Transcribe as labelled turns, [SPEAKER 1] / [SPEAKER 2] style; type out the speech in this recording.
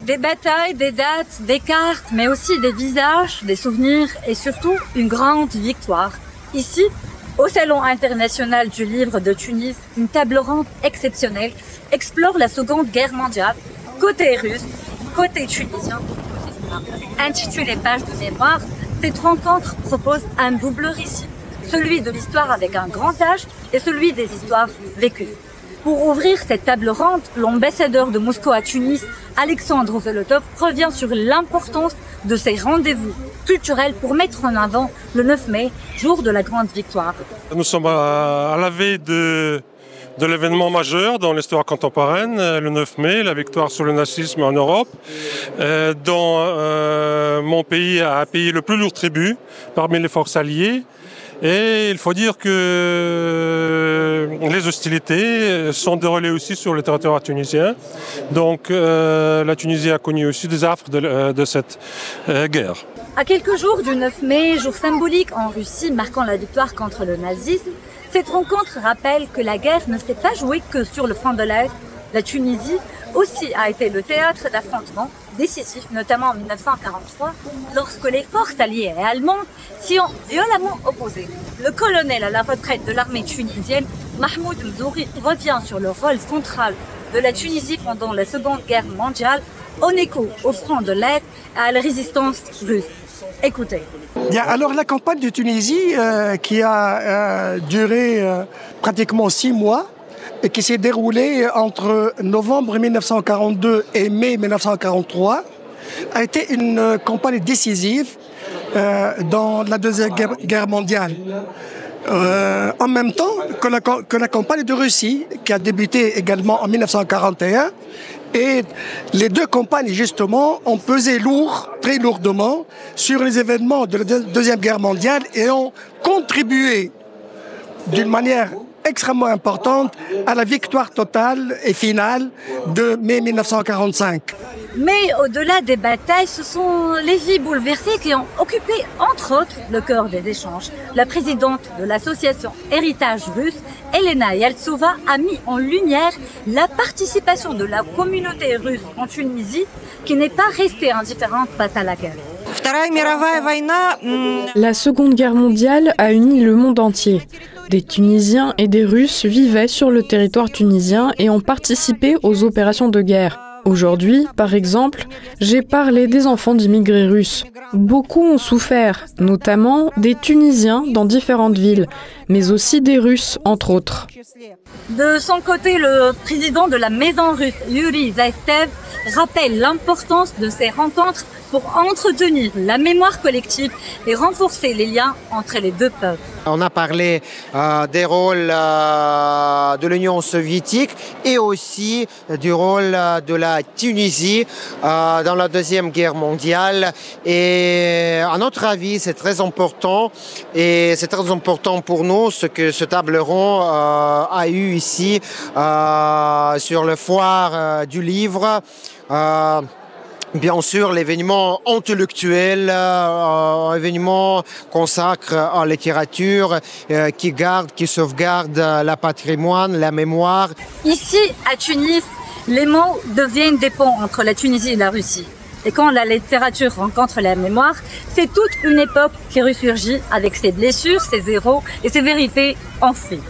[SPEAKER 1] Des batailles, des dates, des cartes, mais aussi des visages, des souvenirs et surtout une grande victoire. Ici, au Salon international du livre de Tunis, une table ronde exceptionnelle explore la Seconde Guerre mondiale, côté russe, côté tunisien. Intitulée Pages de mémoire, cette rencontre propose un double récit, celui de l'histoire avec un grand H et celui des histoires vécues. Pour ouvrir cette table ronde, l'ambassadeur de Moscou à Tunis, Alexandre Zolotov, revient sur l'importance de ces rendez-vous culturels pour mettre en avant le 9 mai, jour de la grande victoire.
[SPEAKER 2] Nous sommes à la veille de l'événement majeur dans l'histoire contemporaine, le 9 mai, la victoire sur le nazisme en Europe, dont mon pays a payé le plus lourd tribut parmi les forces alliées. Et il faut dire que les hostilités sont déroulées aussi sur le territoire tunisien. Donc la Tunisie a connu aussi des affres de cette guerre.
[SPEAKER 1] À quelques jours du 9 mai, jour symbolique en Russie marquant la victoire contre le nazisme, cette rencontre rappelle que la guerre ne s'est pas jouée que sur le front de l'Est. La Tunisie aussi a été le théâtre d'affrontements décisifs, notamment en 1943, lorsque les forces alliées et allemandes s'y ont violemment opposées. Le colonel à la retraite de l'armée tunisienne, Mahmoud Mzouri, revient sur le rôle central de la Tunisie pendant la Seconde Guerre mondiale, en écho au front de l'Est et à la résistance russe. Écoutez.
[SPEAKER 3] Bien, alors la campagne de Tunisie qui a duré pratiquement 6 mois et qui s'est déroulée entre novembre 1942 et mai 1943 a été une campagne décisive dans la Deuxième Guerre mondiale. En même temps que la campagne de Russie qui a débuté également en 1941. Et les deux campagnes, justement, ont pesé lourd, très lourdement, sur les événements de la Deuxième Guerre mondiale et ont contribué d'une manière extrêmement importante à la victoire totale et finale de mai 1945.
[SPEAKER 1] Mais au-delà des batailles, ce sont les vies bouleversées qui ont occupé, entre autres, le cœur des échanges. La présidente de l'association Héritage Russe, Elena Yaltsova, a mis en lumière la participation de la communauté russe en Tunisie qui n'est pas restée indifférente face à la guerre.
[SPEAKER 4] La Seconde Guerre mondiale a uni le monde entier. Des Tunisiens et des Russes vivaient sur le territoire tunisien et ont participé aux opérations de guerre. Aujourd'hui, par exemple, j'ai parlé des enfants d'immigrés russes. Beaucoup ont souffert, notamment des Tunisiens dans différentes villes, mais aussi des Russes, entre autres.
[SPEAKER 1] De son côté, le président de la Maison russe, Yuri Zaïstev, rappelle l'importance de ces rencontres pour entretenir la mémoire collective et renforcer les liens entre les deux peuples.
[SPEAKER 5] On a parlé des rôles de l'Union soviétique et aussi du rôle de la Tunisie dans la Deuxième Guerre mondiale. Et à notre avis, c'est très important et c'est très important pour nous ce que ce table rond a eu ici sur le foire du livre. Bien sûr, l'événement intellectuel, événement consacré à la littérature, qui sauvegarde le patrimoine, la mémoire.
[SPEAKER 1] Ici, à Tunis, les mots deviennent des ponts entre la Tunisie et la Russie. Et quand la littérature rencontre la mémoire, c'est toute une époque qui ressurgit avec ses blessures, ses héros et ses vérités enfouies.